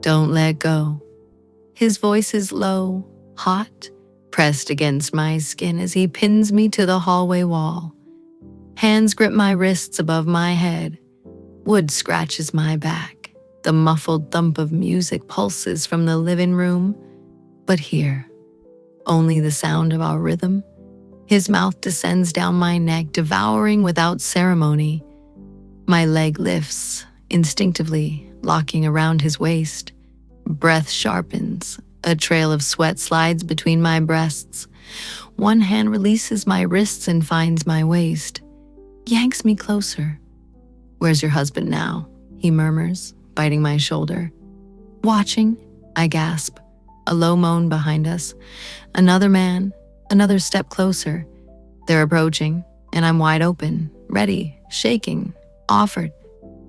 Don't let go. His voice is low, hot, pressed against my skin as he pins me to the hallway wall. Hands grip my wrists above my head. Wood scratches my back. The muffled thump of music pulses from the living room. But here, only the sound of our rhythm. His mouth descends down my neck, devouring without ceremony. My leg lifts, instinctively, locking around his waist. Breath sharpens. A trail of sweat slides between my breasts. One hand releases my wrists and finds my waist. Yanks me closer. "Where's your husband now?" he murmurs, biting my shoulder. "Watching," I gasp. A low moan behind us. Another man, another step closer. They're approaching, and I'm wide open, ready, shaking, offered.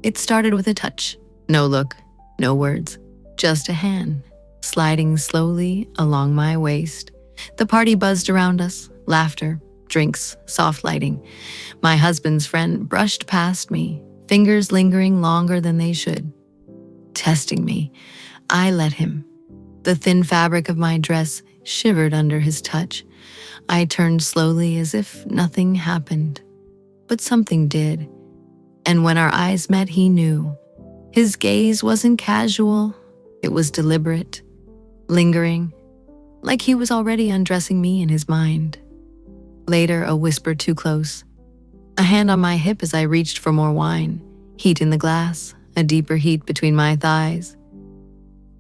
It started with a touch. No look, no words, just a hand, sliding slowly along my waist. The party buzzed around us, laughter, drinks, soft lighting. My husband's friend brushed past me, fingers lingering longer than they should. Testing me, I let him. The thin fabric of my dress shivered under his touch. I turned slowly as if nothing happened. But something did. And when our eyes met, he knew. His gaze wasn't casual. It was deliberate, lingering, like he was already undressing me in his mind. Later, a whisper too close. A hand on my hip as I reached for more wine. Heat in the glass, a deeper heat between my thighs.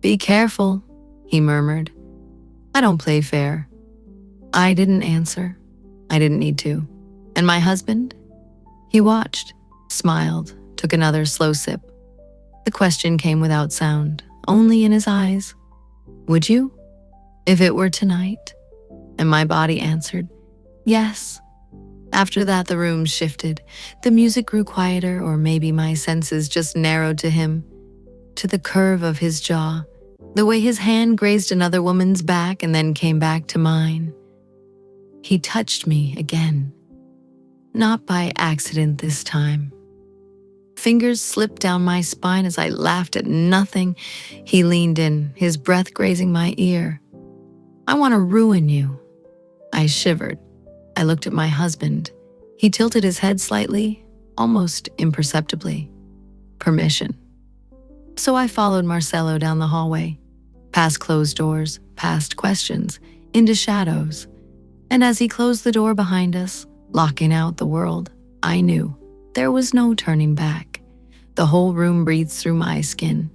"Be careful," he murmured. "I don't play fair." I didn't answer. I didn't need to. And my husband? He watched, smiled, took another slow sip. The question came without sound, only in his eyes. "Would you? If it were tonight?" And my body answered, "Yes." After that, the room shifted. The music grew quieter, or maybe my senses just narrowed to him, to the curve of his jaw, the way his hand grazed another woman's back and then came back to mine. He touched me again. Not by accident this time. Fingers slipped down my spine as I laughed at nothing. He leaned in, his breath grazing my ear. "I want to ruin you." I shivered. I looked at my husband. He tilted his head slightly, almost imperceptibly. Permission. So I followed Marcelo down the hallway, past closed doors, past questions, into shadows. And as he closed the door behind us, locking out the world, I knew there was no turning back. The whole room breathed through my skin.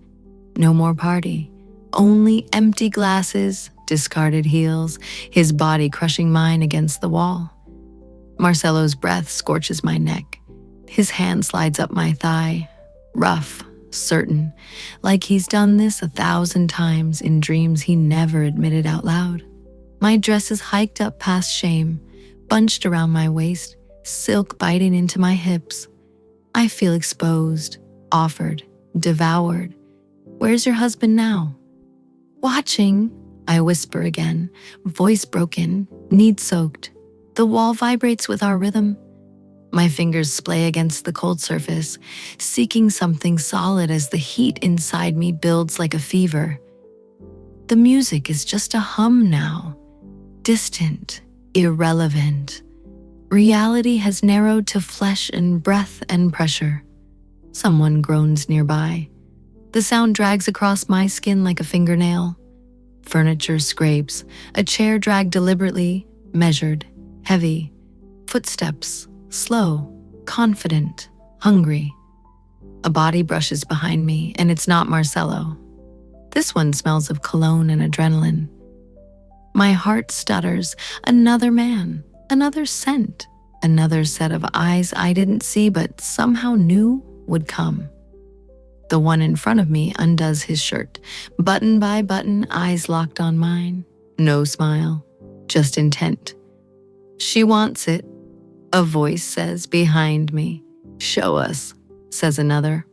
No more party, only empty glasses, discarded heels, his body crushing mine against the wall. Marcelo's breath scorches my neck. His hand slides up my thigh, rough, certain, like he's done this 1,000 times in dreams he never admitted out loud. My dress is hiked up past shame, bunched around my waist, silk biting into my hips. I feel exposed, offered, devoured. "Where's your husband now?" "Watching," I whisper again, voice broken, need-soaked. The wall vibrates with our rhythm. My fingers splay against the cold surface, seeking something solid as the heat inside me builds like a fever. The music is just a hum now, distant, irrelevant. Reality has narrowed to flesh and breath and pressure. Someone groans nearby. The sound drags across my skin like a fingernail. Furniture scrapes, a chair dragged deliberately, measured, heavy. Footsteps, slow, confident, hungry. A body brushes behind me, and it's not Marcelo. This one smells of cologne and adrenaline. My heart stutters. Another man, another scent, another set of eyes I didn't see but somehow knew would come. The one in front of me undoes his shirt, button by button, eyes locked on mine. No smile, just intent. "She wants it," a voice says behind me. "Show us," says another.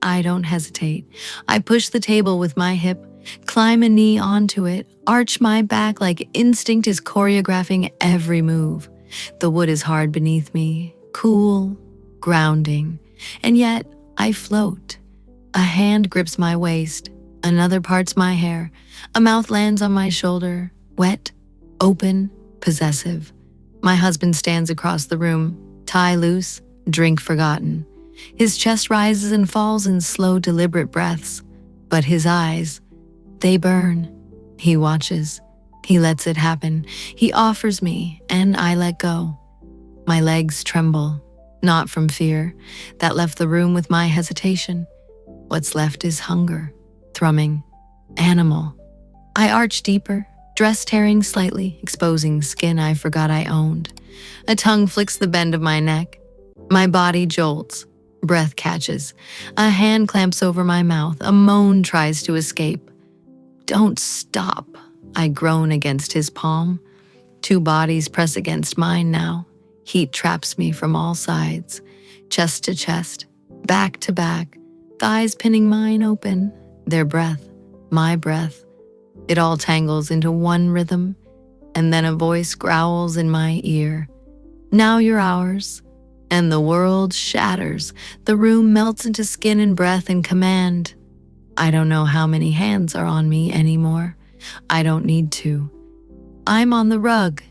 I don't hesitate. I push the table with my hip, climb a knee onto it, arch my back like instinct is choreographing every move. The wood is hard beneath me, cool, grounding, and yet I float. A hand grips my waist. Another parts my hair. A mouth lands on my shoulder, wet, open, possessive. My husband stands across the room, tie loose, drink forgotten. His chest rises and falls in slow, deliberate breaths, but his eyes, they burn. He watches. He lets it happen. He offers me, and I let go. My legs tremble, not from fear. That left the room with my hesitation. What's left is hunger, thrumming, animal. I arch deeper, dress tearing slightly, exposing skin I forgot I owned. A tongue flicks the bend of my neck. My body jolts. Breath catches. A hand clamps over my mouth. A moan tries to escape. Don't stop, I groan against his palm. Two bodies press against mine now. Heat traps me from all sides. Chest to chest, back to back, thighs pinning mine open. Their breath, my breath. It all tangles into one rhythm, and then a voice growls in my ear. Now you're ours. And the world shatters. The room melts into skin and breath and command. I don't know how many hands are on me anymore. I don't need to. I'm on the rug,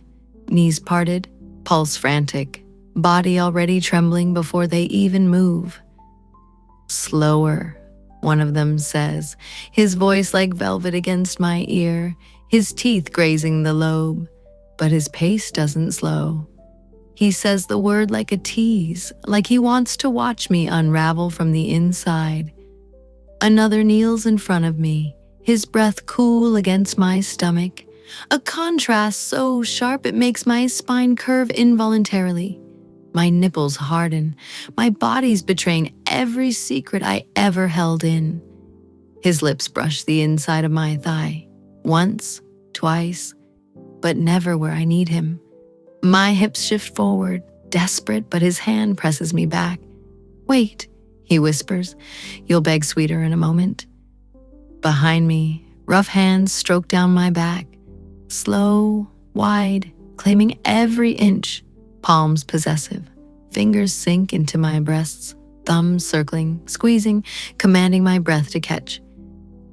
knees parted, pulse frantic, body already trembling before they even move. Slower, one of them says, his voice like velvet against my ear, his teeth grazing the lobe, but his pace doesn't slow. He says the word like a tease, like he wants to watch me unravel from the inside. Another kneels in front of me, his breath cool against my stomach, a contrast so sharp it makes my spine curve involuntarily. My nipples harden, my body's betraying every secret I ever held in. His lips brush the inside of my thigh, once, twice, but never where I need him. My hips shift forward, desperate, but his hand presses me back. Wait, he whispers, you'll beg sweeter in a moment. Behind me, rough hands stroke down my back, slow, wide, claiming every inch, palms possessive. Fingers sink into my breasts, thumbs circling, squeezing, commanding my breath to catch.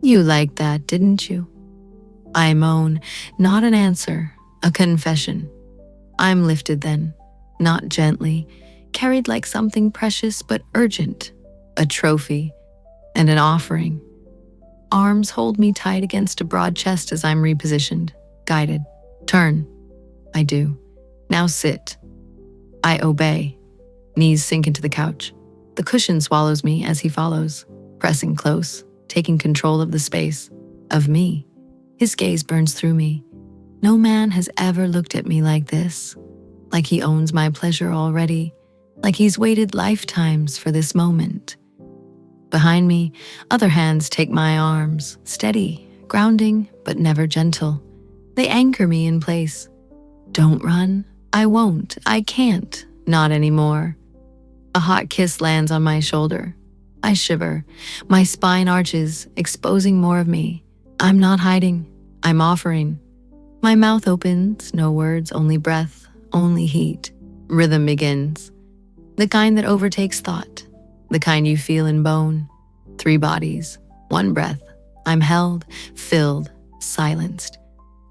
You liked that, didn't you? I moan, not an answer, a confession. I'm lifted then, not gently, carried like something precious but urgent, a trophy and an offering. Arms hold me tight against a broad chest as I'm repositioned, guided. Turn. I do. Now sit. I obey. Knees sink into the couch. The cushion swallows me as he follows, pressing close, taking control of the space, of me. His gaze burns through me. No man has ever looked at me like this, like he owns my pleasure already, like he's waited lifetimes for this moment. Behind me, other hands take my arms, steady, grounding, but never gentle. They anchor me in place. Don't run. I won't. I can't. Not anymore. A hot kiss lands on my shoulder. I shiver. My spine arches, exposing more of me. I'm not hiding. I'm offering. My mouth opens, no words, only breath, only heat. Rhythm begins. The kind that overtakes thought. The kind you feel in bone. 3 bodies, 1 breath. I'm held, filled, silenced.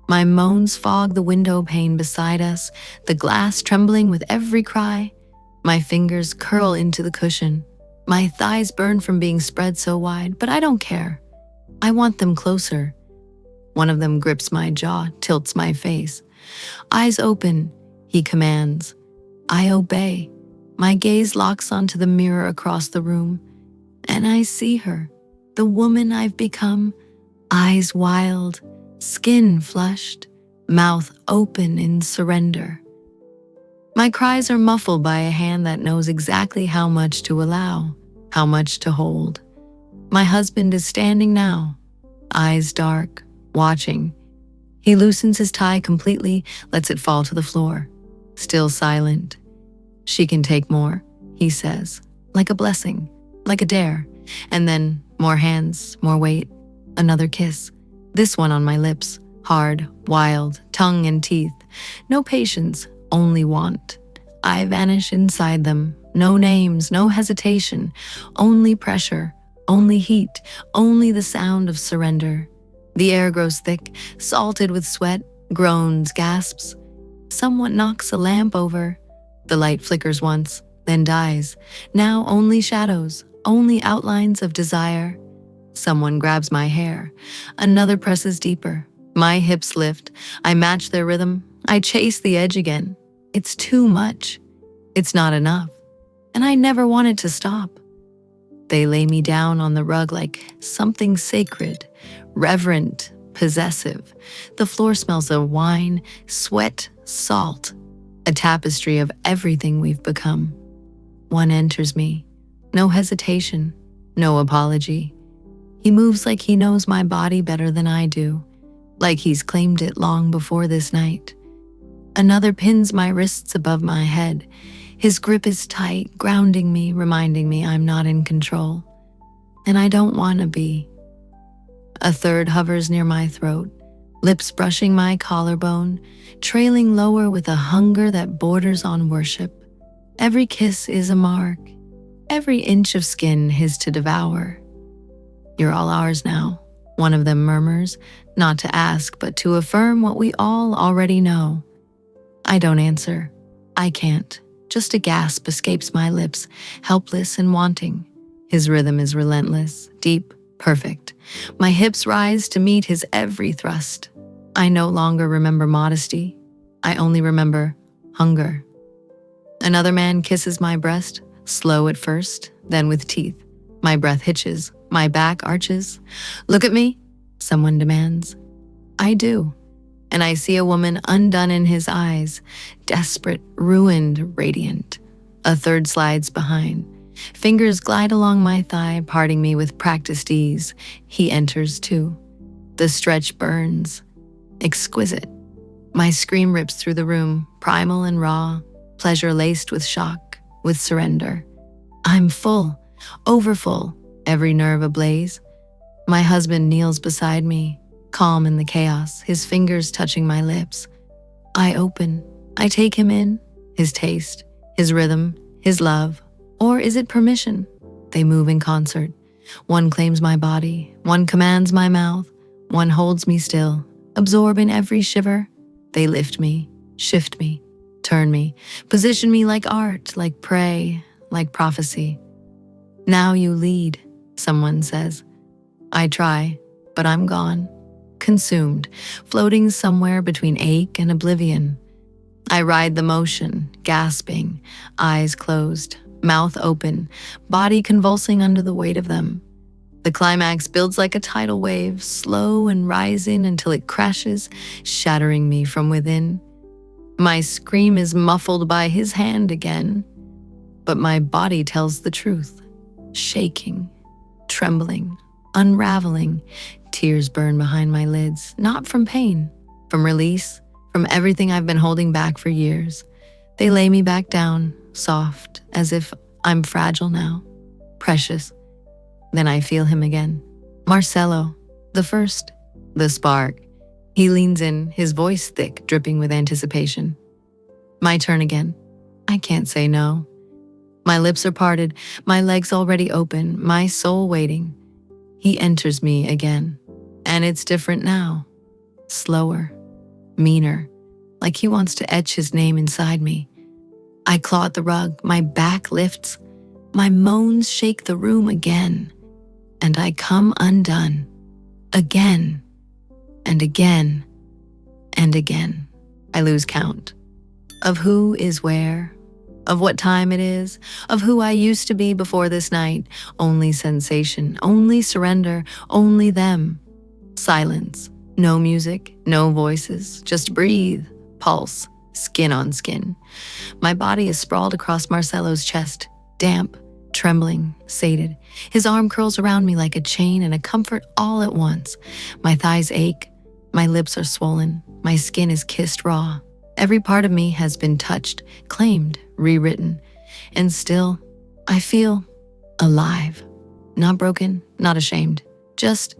My moans fog the window pane beside us, the glass trembling with every cry. My fingers curl into the cushion. My thighs burn from being spread so wide, but I don't care. I want them closer. One of them grips my jaw, tilts my face. Eyes open, he commands. I obey. My gaze locks onto the mirror across the room, and I see her, the woman I've become, eyes wild, skin flushed, mouth open in surrender. My cries are muffled by a hand that knows exactly how much to allow, how much to hold. My husband is standing now, eyes dark, watching. He loosens his tie completely, lets it fall to the floor. Still silent. She can take more, he says, like a blessing, like a dare. And then more hands, more weight, another kiss. This one on my lips, hard, wild, tongue and teeth. No patience, only want. I vanish inside them. No names, no hesitation, only pressure, Only heat, only the sound of surrender. The air grows thick, salted with sweat, groans, gasps. Someone knocks a lamp over. The light flickers once, then dies. Now only shadows, only outlines of desire. Someone grabs my hair. Another presses deeper. My hips lift. I match their rhythm. I chase the edge again. It's too much. It's not enough. And I never wanted to stop. They lay me down on the rug like something sacred, reverent, possessive. The floor smells of wine, sweat, salt, a tapestry of everything we've become. One enters me. No hesitation, no apology. He moves like he knows my body better than I do, like he's claimed it long before this night. Another pins my wrists above my head. His grip is tight, grounding me, reminding me I'm not in control. And I don't want to be. A third hovers near my throat, lips brushing my collarbone, trailing lower with a hunger that borders on worship. Every kiss is a mark, every inch of skin his to devour. You're all ours now, one of them murmurs, not to ask, but to affirm what we all already know. I don't answer. I can't. Just a gasp escapes my lips, helpless and wanting. His rhythm is relentless, deep, perfect. My hips rise to meet his every thrust. I no longer remember modesty. I only remember hunger. Another man kisses my breast, slow at first, then with teeth. My breath hitches, my back arches. Look at me, someone demands. I do. And I see a woman undone in his eyes, desperate, ruined, radiant. A third slides behind. Fingers glide along my thigh, parting me with practiced ease. He enters too. The stretch burns. Exquisite. My scream rips through the room, primal and raw, pleasure laced with shock, with surrender. I'm full, overfull, every nerve ablaze. My husband kneels beside me, calm in the chaos, his fingers touching my lips. I open. I take him in, his taste, his rhythm, his love. Or is it permission? They move in concert. One claims my body, one commands my mouth, one holds me still, absorb in every shiver. They lift me, shift me, turn me, position me like art, like prey, like prophecy. Now you lead, someone says. I try, but I'm gone. Consumed, floating somewhere between ache and oblivion. I ride the motion, gasping, eyes closed, mouth open, body convulsing under the weight of them. The climax builds like a tidal wave, slow and rising until it crashes, shattering me from within. My scream is muffled by his hand again, but my body tells the truth, shaking, trembling, unraveling. Tears burn behind my lids, not from pain, from release, from everything I've been holding back for years. They lay me back down, soft, as if I'm fragile now, precious. Then I feel him again. Marcelo, the first, the spark. He leans in, his voice thick, dripping with anticipation. My turn again. I can't say no. My lips are parted, my legs already open, my soul waiting. He enters me again. And it's different now. Slower, meaner, like he wants to etch his name inside me. I claw at the rug, my back lifts, my moans shake the room again, and I come undone, again, and again, and again. I lose count of who is where, of what time it is, of who I used to be before this night. Only sensation, only surrender, only them. Silence, no music, no voices, just breathe, pulse, skin on skin. My body is sprawled across Marcelo's chest, damp, trembling, sated. His arm curls around me like a chain and a comfort all at once. My thighs ache, my lips are swollen, my skin is kissed raw. Every part of me has been touched, claimed, rewritten, and still, I feel alive. Not broken, not ashamed, just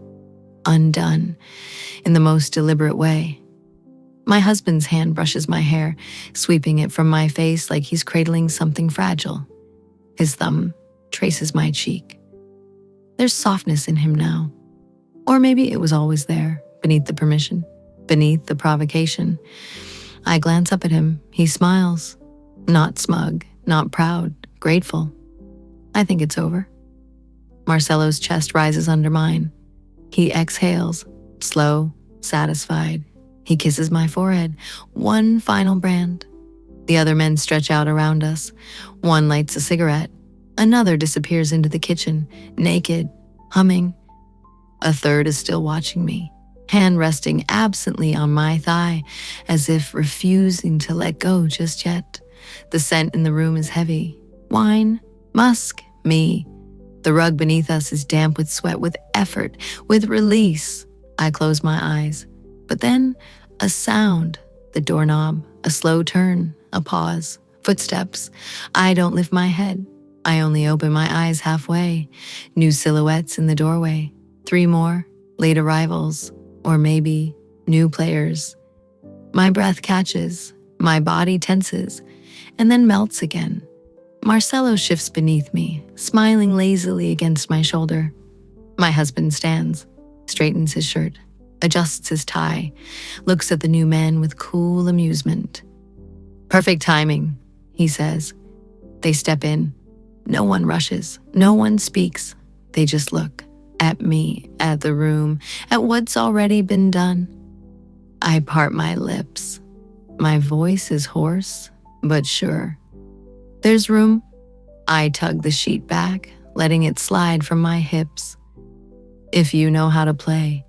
undone in the most deliberate way. My husband's hand brushes my hair, sweeping it from my face like he's cradling something fragile. His thumb traces my cheek. There's softness in him now. Or maybe it was always there, beneath the permission, beneath the provocation. I glance up at him. He smiles. Not smug, not proud, grateful. I think it's over. Marcelo's chest rises under mine. He exhales, slow, satisfied. He kisses my forehead. One final brand. The other men stretch out around us. One lights a cigarette. Another disappears into the kitchen, naked, humming. A third is still watching me, hand resting absently on my thigh, as if refusing to let go just yet. The scent in the room is heavy. Wine, musk, me. The rug beneath us is damp with sweat, with effort, with release. I close my eyes. But then, a sound. The doorknob, a slow turn, a pause, footsteps. I don't lift my head. I only open my eyes halfway. New silhouettes in the doorway. 3 more, late arrivals, or maybe new players. My breath catches, my body tenses, and then melts again. Marcelo shifts beneath me, smiling lazily against my shoulder. My husband stands, straightens his shirt, adjusts his tie, looks at the new men with cool amusement. "Perfect timing," he says. They step in. No one rushes, no one speaks. They just look. At me, at the room, at what's already been done. I part my lips. My voice is hoarse, but sure. "There's room." I tug the sheet back, letting it slide from my hips. "If you know how to play,